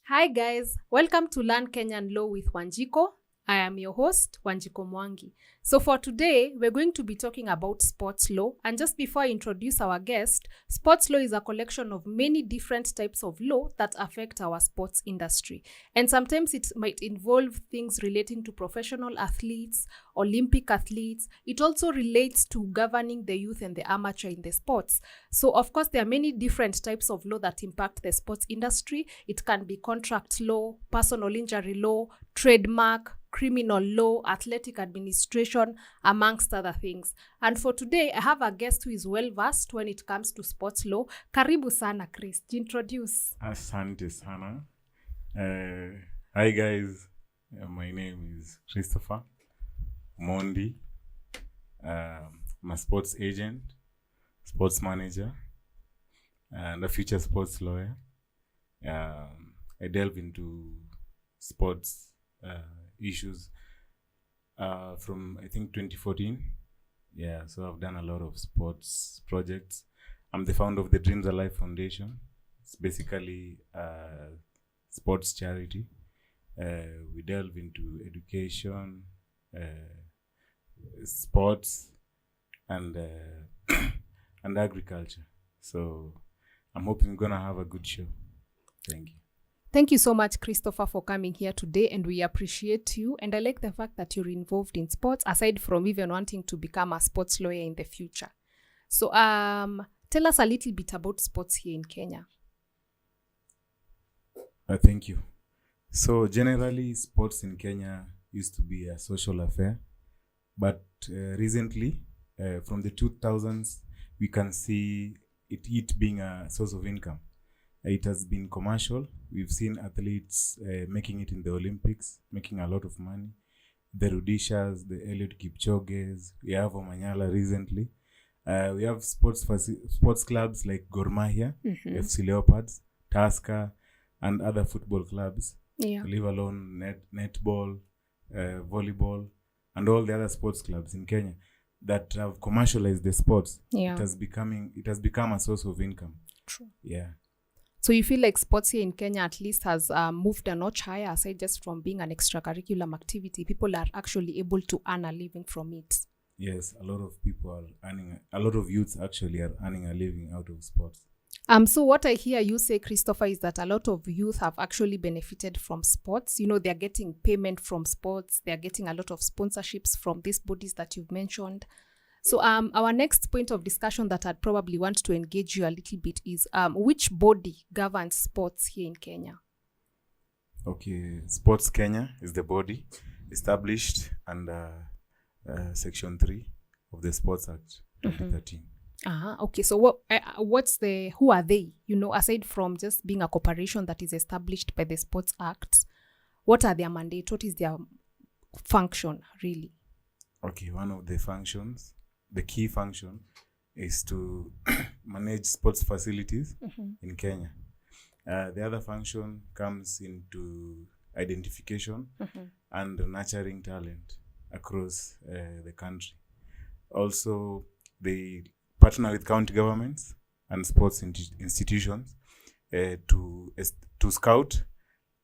Hi guys, welcome to Learn Kenyan Law with Wanjiku. I am your host, Wanjiku Mwangi. So for today, we're going to be talking about sports law. And just before I introduce our guest, sports law is a collection of many different types of law that affect our sports industry. And sometimes it might involve things relating to professional athletes, Olympic athletes. It also relates to governing the youth and the amateur in the sports. So of course, there are many different types of law that impact the sports industry. It can be contract law, personal injury law, trademark, criminal law, athletic administration, amongst other things. And for today, I have a guest who is well-versed when it comes to sports law. Karibu sana, Chris. Introduce. Asante sana. Hi guys, my name is Christopher Mondi. I'm a sports agent, sports manager, and a future sports lawyer. I delve into sports issues from I think 2014. Yeah, so I've done a lot of sports projects. I'm the founder of the Dreams Alive Foundation. It's basically a sports charity. We delve into education, sports, and and agriculture. So I'm hoping we're gonna have a good show. Thank you. Thank you so much, Christopher, for coming here today, and we appreciate you. And I like the fact that you're involved in sports, aside from even wanting to become a sports lawyer in the future. So tell us a little bit about sports here in Kenya. Thank you. So generally, sports in Kenya used to be a social affair, but recently, from the 2000s, we can see it being a source of income. It has been commercial. We've seen athletes making it in the Olympics, making a lot of money. The Rudishas, the Eliud Kipchoges, we have Omanyala recently. We have sports clubs like Gor Mahia, FC Leopards, Tusker, and other football clubs. Yeah. Leave alone netball, volleyball, and all the other sports clubs in Kenya that have commercialized the sports. Yeah. It has become a source of income. True. Yeah. So you feel like sports here in Kenya at least has moved a notch higher, aside just from being an extracurricular activity. People are actually able to earn a living from it. Yes, a lot of people are earning, a lot of youths actually are earning a living out of sports. So what I hear you say, Christopher, is that a lot of youth have actually benefited from sports. You know, they're getting payment from sports. They're getting a lot of sponsorships from these bodies that you've mentioned. So our next point of discussion that I'd probably want to engage you a little bit is which body governs sports here in Kenya? Okay, Sports Kenya is the body established under Section 3 of the Sports Act 2013. Okay, so who are they? You know, aside from just being a corporation that is established by the Sports Act, what are their mandate? What is their function, really? Okay, one of the functions, the key function, is to manage sports facilities in Kenya. The other function comes into identification and nurturing talent across the country. Also, they partner with county governments and sports institutions to scout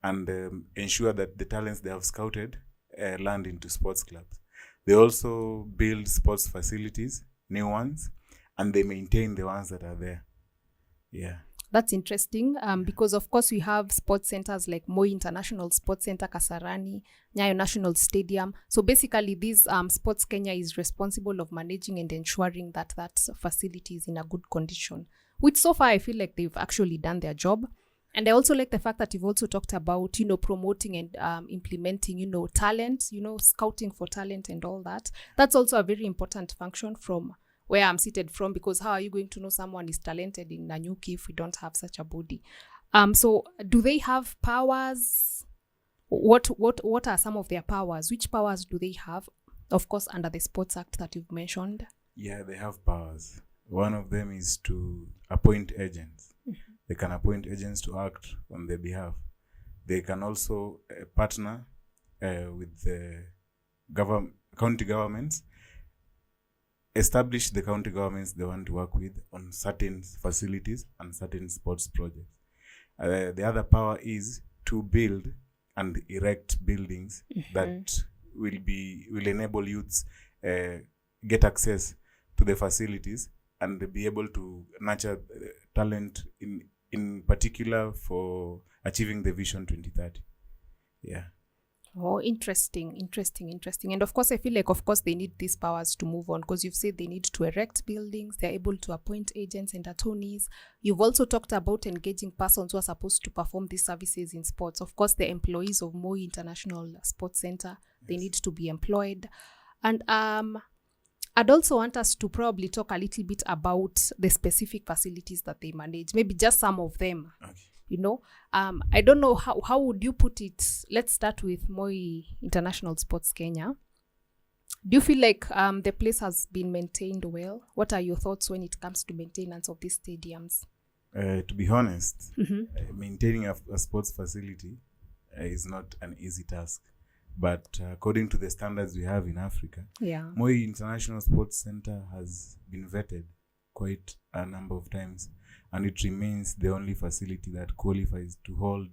and ensure that the talents they have scouted land into sports clubs. They also build sports facilities, new ones, and they maintain the ones that are there. Yeah. That's interesting because, of course, we have sports centers like Moi International Sports Center, Kasarani, Nyayo National Stadium. So basically, these Sports Kenya is responsible of managing and ensuring that facility is in a good condition, which so far I feel like they've actually done their job. And I also like the fact that you've also talked about, you know, promoting and implementing, you know, talent, you know, scouting for talent and all that. That's also a very important function from where I'm seated from, because how are you going to know someone is talented in Nanyuki if we don't have such a body? So do they have powers? What are some of their powers? Which powers do they have? Of course, under the Sports Act that you've mentioned. Yeah, they have powers. One of them is to appoint agents. They can appoint agents to act on their behalf. They can also partner with the county governments, establish the county governments they want to work with on certain facilities and certain sports projects. The other power is to build and erect buildings that will enable youths get access to the facilities and be able to nurture talent in particular for achieving the Vision 2030. Yeah. Oh, interesting. And of course, I feel like, of course, they need these powers to move on, because you've said they need to erect buildings, they're able to appoint agents and attorneys. You've also talked about engaging persons who are supposed to perform these services in sports. Of course, the employees of Moi International Sports Center, they need to be employed. And I'd also want us to probably talk a little bit about the specific facilities that they manage, maybe just some of them. Okay. You know, I don't know how would you put it. Let's start with Moi International Sports Kenya. Do you feel like the place has been maintained well? What are your thoughts when it comes to maintenance of these stadiums? To be honest, maintaining a sports facility is not an easy task. But according to the standards we have in Africa, Moi International Sports Center has been vetted quite a number of times, and it remains the only facility that qualifies to hold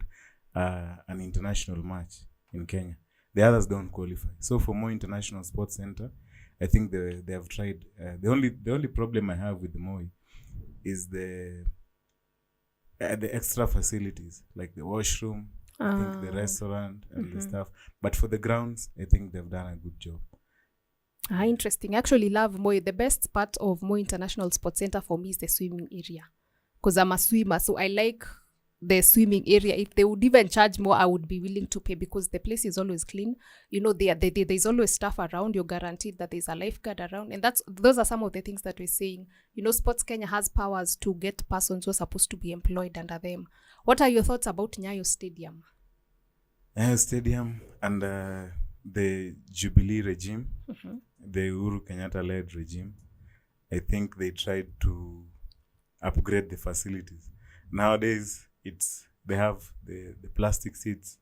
an international match in Kenya. The others don't qualify. So for Moi International Sports Center, I think they have tried. The only problem I have with the Moi is the extra facilities, like the washroom, I think the restaurant and the stuff. But for the grounds, I think they've done a good job. Interesting. I actually love Moi. The best part of Moi International Sports Center for me is the swimming area, because I'm a swimmer, so I like the swimming area. If they would even charge more, I would be willing to pay, because the place is always clean. You know, there's always staff around. You're guaranteed that there's a lifeguard around, and those are some of the things that we're saying. You know, Sports Kenya has powers to get persons who are supposed to be employed under them. What are your thoughts about Nyayo Stadium? Nyayo Stadium and the Jubilee regime, the Uhuru Kenyatta-led regime, I think they tried to upgrade the facilities. Nowadays, they have the plastic seats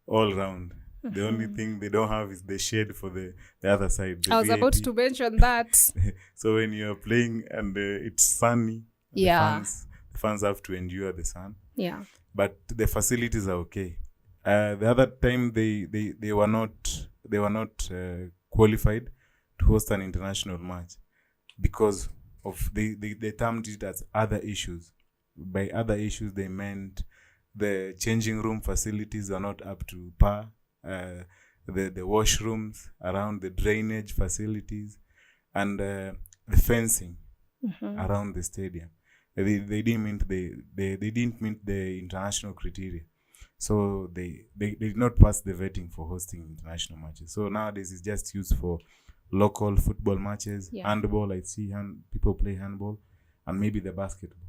all around. The only thing they don't have is the shade for the other side. I was about to mention that. So when you're playing and it's sunny, the fans have to endure the sun. Yeah. But the facilities are okay. The other time they were not qualified to host an international match because of they termed it as other issues. By other issues, they meant the changing room facilities are not up to par. The washrooms around, the drainage facilities, and the fencing around the stadium. They didn't meet the international criteria, so they did not pass the vetting for hosting international matches. So nowadays it's just used for local football matches, handball. I see people play handball, and maybe the basketball.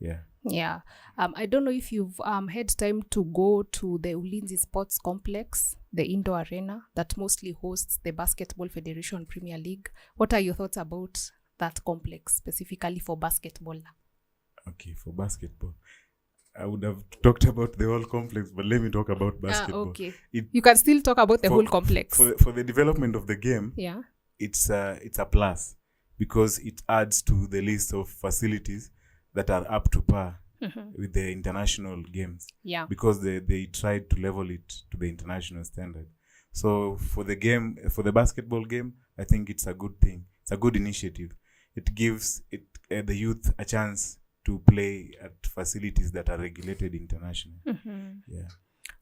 Yeah. I don't know if you've had time to go to the Ulinzi Sports Complex, the indoor arena that mostly hosts the Basketball Federation Premier League. What are your thoughts about that complex, specifically for basketball? Okay, for basketball, I would have talked about the whole complex, but let me talk about basketball. Okay. You can still talk about the whole complex. For the development of the game, it's a plus, because it adds to the list of facilities that are up to par with the international games. Yeah. Because they tried to level it to the international standard. So for the basketball game, I think it's a good thing. It's a good initiative. It gives the youth a chance to play at facilities that are regulated internationally. Yeah.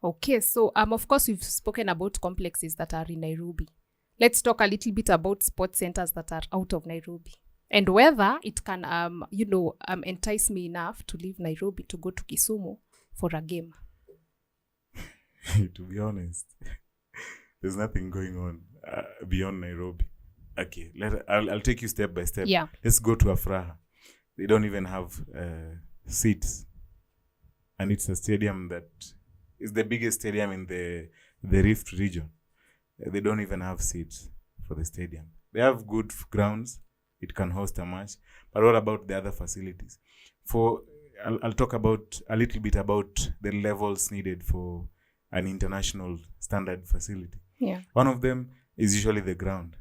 Okay, so of course we've spoken about complexes that are in Nairobi. Let's talk a little bit about sports centers that are out of Nairobi, and whether it can entice me enough to leave Nairobi to go to Kisumu for a game. To be honest, there's nothing going on beyond Nairobi. Okay, I'll take you step by step. Yeah. Let's go to Afraha. They don't even have seats, and it's a stadium that is the biggest stadium in the Rift region. They don't even have seats for the stadium. They have good grounds. It can host a match. But what about the other facilities? I'll talk about a little bit about the levels needed for an international standard facility. Yeah. One of them is usually the ground.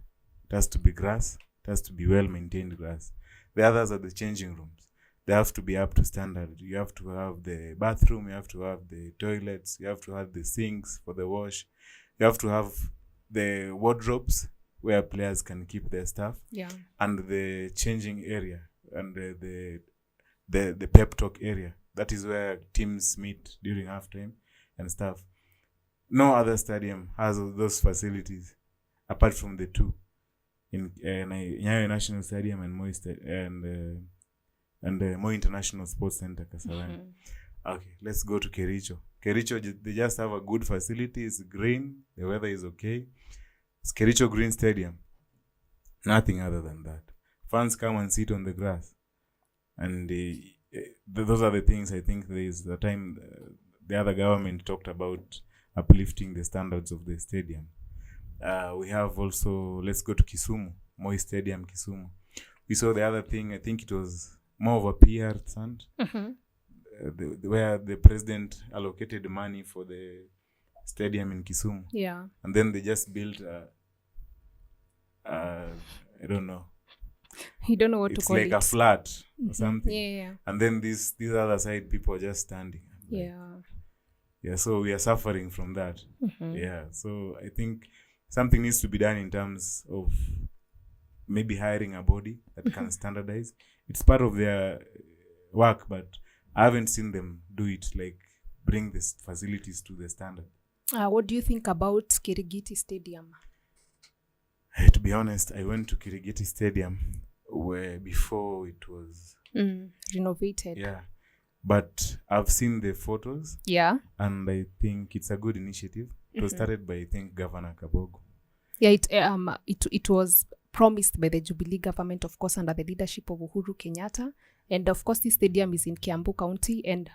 It has to be grass. It has to be well-maintained grass. The others are the changing rooms. they have to be up to standard. You have to have the bathroom, you have to have the toilets, you have to have the sinks for the wash, you have to have the wardrobes where players can keep their stuff, and the changing area and the pep talk area. That is where teams meet during halftime and stuff. No other stadium has those facilities apart from the two in Nyayo National Stadium and Moi International Sports Center, Kasarani. Okay, let's go to Kericho. Kericho, they just have a good facility. It's green. The weather is okay. It's Kericho Green Stadium. Nothing other than that. Fans come and sit on the grass. And those are the things I think there is the time the other government talked about uplifting the standards of the stadium. We have also, let's go to Kisumu, Moi Stadium, Kisumu. We saw the other thing, I think it was more of a PR stunt, where the president allocated money for the stadium in Kisumu. Yeah. And then they just built I don't know. You don't know what to call it. It's like a flat or something. Yeah. And then this other side, people are just standing. Yeah, so we are suffering from that. Yeah, so I think something needs to be done in terms of maybe hiring a body that can standardize. It's part of their work, but I haven't seen them do it, like bring these facilities to the standard. What do you think about Kirigiti Stadium? To be honest, I went to Kirigiti Stadium where before it was renovated. Yeah. But I've seen the photos. Yeah. And I think it's a good initiative. It was started by, I think, Governor Kabogo. Yeah, it was promised by the Jubilee government, of course, under the leadership of Uhuru Kenyatta. And of course, this stadium is in Kiambu County and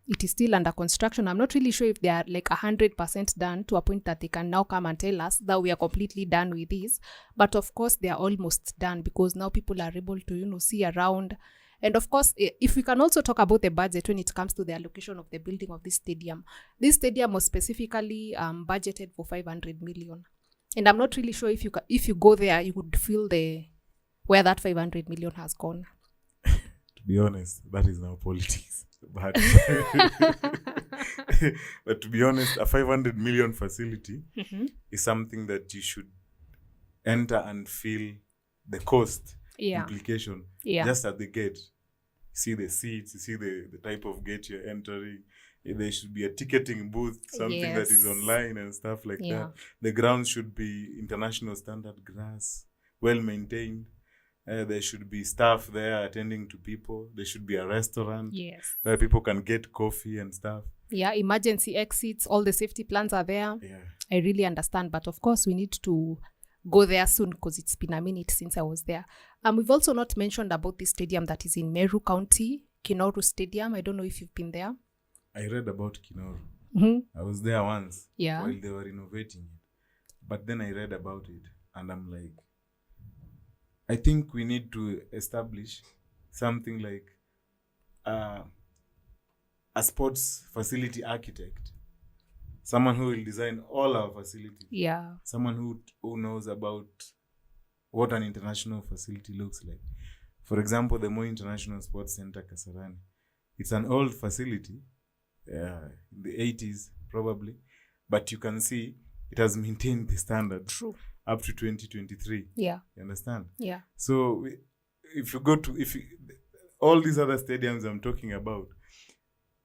it is still under construction. I'm not really sure if they are like 100% done to a point that they can now come and tell us that we are completely done with this. But of course, they are almost done because now people are able to, see around. And of course, if we can also talk about the budget when it comes to the allocation of the building of this stadium. This stadium was specifically budgeted for 500 million. And I'm not really sure if you go there, you would feel where that 500 million has gone. To be honest, that is now politics. But, but to be honest, a 500 million facility is something that you should enter and feel the cost implication just at the gate. You see the seats, you see the type of gate you're entering. There should be a ticketing booth, something that is online and stuff like that. The grounds should be international standard grass, well maintained. There should be staff there attending to people. There should be a restaurant where people can get coffee and stuff. Yeah, emergency exits, all the safety plans are there. Yeah. I really understand. But of course, we need to go there soon because it's been a minute since I was there. We've also not mentioned about this stadium that is in Meru County, Kinoru Stadium. I don't know if you've been there. I read about Kinoru. I was there once while they were renovating it. But then I read about it and I'm like, I think we need to establish something like a sports facility architect. Someone who will design all our facilities. Yeah. Someone who knows about what an international facility looks like. For example, the Moi International Sports Center, Kasarani. It's an old facility, in the 80s probably, but you can see it has maintained the standard. True. Up to 2023. Yeah. You understand? Yeah. So if you go to all these other stadiums I'm talking about,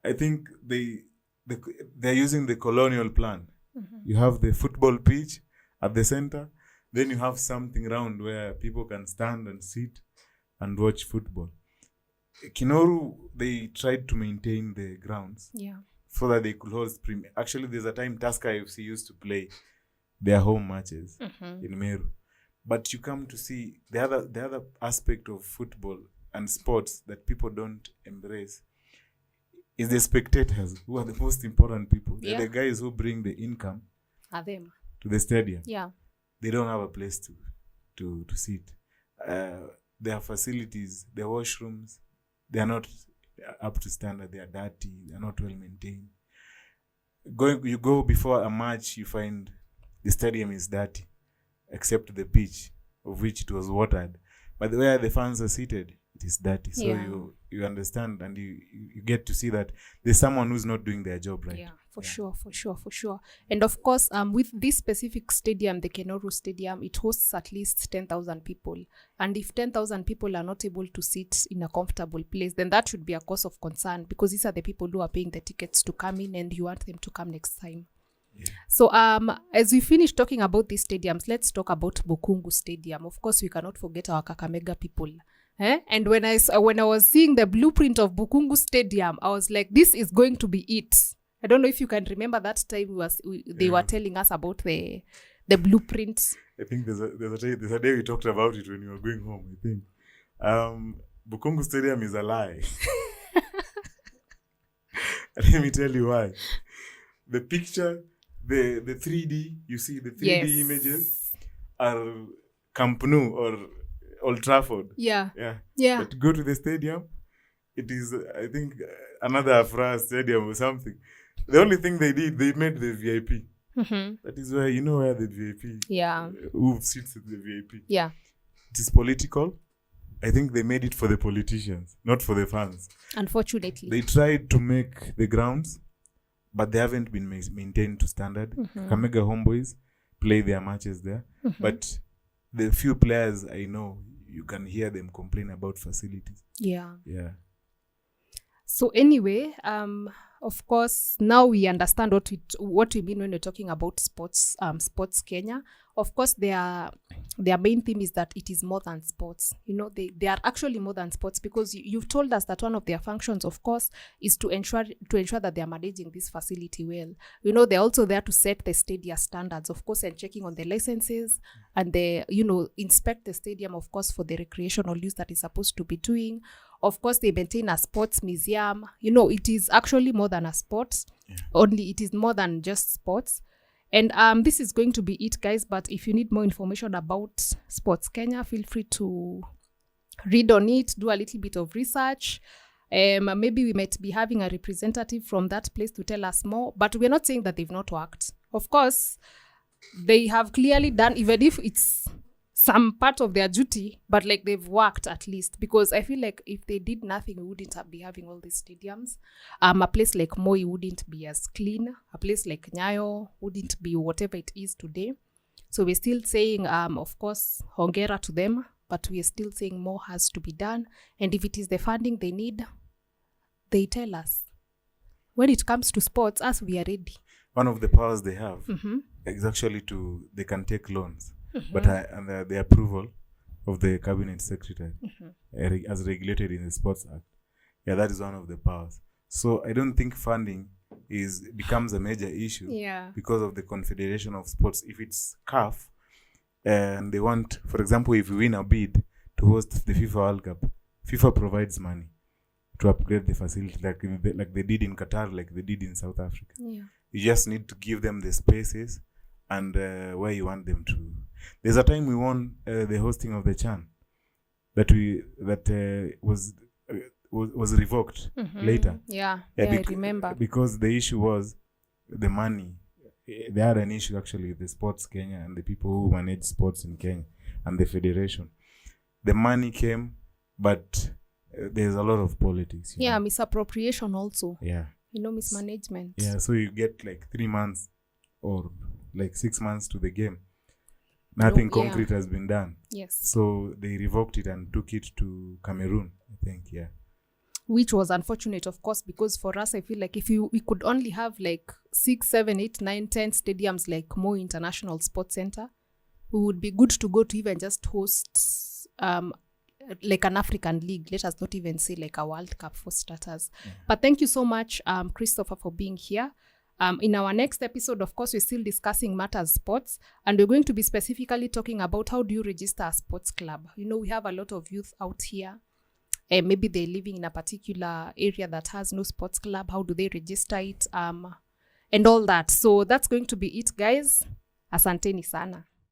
I think they're using the colonial plan. You have the football pitch at the center, then you have something around where people can stand and sit and watch football. Kinoru, they tried to maintain the grounds so that they could host premier. Actually, there's a time Tusker FC used to play their home matches in Meru. But you come to see the other aspect of football and sports that people don't embrace is the spectators, who are the most important people. They're the guys who bring the income to the stadium. Yeah. They don't have a place to sit. Their facilities, their washrooms, they are not up to standard. They are dirty. They are not well maintained. You go before a match, you find the stadium is dirty, except the pitch, of which it was watered. But where the fans are seated, it is dirty. So Yeah. you understand, and you get to see that there's someone who's not doing their job right. Yeah, for sure. And of course, with this specific stadium, the Kenoru Stadium, it hosts at least 10,000 people. And if 10,000 people are not able to sit in a comfortable place, then that should be a cause of concern, because these are the people who are paying the tickets to come in, and you want them to come next time. Yeah. So as we finish talking about these stadiums, let's talk about Bukungu Stadium. Of course, we cannot forget our Kakamega people. And when I was seeing the blueprint of Bukungu Stadium, I was like, this is going to be it. I don't know if you can remember that time they were telling us about the blueprint. I think there's a day we talked about it when you were going home, I think. Bukungu Stadium is a lie. Let me tell you why. The picture, the 3D, you see the 3D images are Camp Nou or Old Trafford. Yeah. But go to the stadium, it is, I think, another Afra stadium or something. The only thing they did, they made the VIP. Mm-hmm. That is where, where the VIP, who sits at the VIP. Yeah. It is political. I think they made it for the politicians, not for the fans. Unfortunately. They tried to make the grounds, but they haven't been maintained to standard. Mm-hmm. Kakamega Homeboys play their matches there. Mm-hmm. But the few players I know, you can hear them complain about facilities. Yeah. So anyway, of course, now we understand what we mean when we're talking about sports Kenya. Of course, their main theme is that it is more than sports. They are actually more than sports, because you've told us that one of their functions, of course, is to ensure that they are managing this facility well. They're also there to set the stadium standards, of course, and checking on the licenses, and they, inspect the stadium, of course, for the recreational use that is supposed to be doing. Of course, they maintain a sports museum. It is actually more than a sport. Yeah. Only it is more than just sports. And this is going to be it, guys. But if you need more information about Sports Kenya, feel free to read on it, do a little bit of research. Maybe we might be having a representative from that place to tell us more. But we're not saying that they've not worked. Of course, they have clearly done, even if it's some part of their duty, but they've worked at least, because I feel like if they did nothing, we wouldn't be having all these stadiums. A place like Moi wouldn't be as clean. A place like Nyayo wouldn't be whatever it is today. So we're still saying, of course, hongera to them, but we're still saying more has to be done. And if it is the funding they need, they tell us. When it comes to sports, us, we are ready. One of the powers they have is actually they can take loans. Mm-hmm. But the approval of the cabinet secretary, as regulated in the Sports Act, that is one of the powers. So I don't think funding becomes a major issue because of the Confederation of Sports. If it's CAF and they want, for example, if we win a bid to host the FIFA World Cup, FIFA provides money to upgrade the facility, like they did in Qatar, like they did in South Africa. Yeah. You just need to give them the spaces and where you want them to. There's a time we won the hosting of the CHAN that was revoked later. Yeah, I remember. Because the issue was the money. They had an issue actually with the Sports Kenya and the people who manage sports in Kenya and the federation. The money came, but there's a lot of politics. Misappropriation also. Yeah. Mismanagement. Yeah, so you get 3 months or 6 months to the game. Nothing concrete has been done. Yes. So they revoked it and took it to Cameroon, I think, Which was unfortunate, of course, because for us, I feel like if we could only have 6, 7, 8, 9, 10 stadiums like Moi International Sports Center, we would be good to go to even just host an African league. Let us not even say a World Cup for starters. Yeah. But thank you so much, Christopher, for being here. In our next episode, of course, we're still discussing matters sports, and we're going to be specifically talking about how do you register a sports club. We have a lot of youth out here. Maybe they're living in a particular area that has no sports club. How do they register it? And all that. So that's going to be it, guys. Asanteni sana.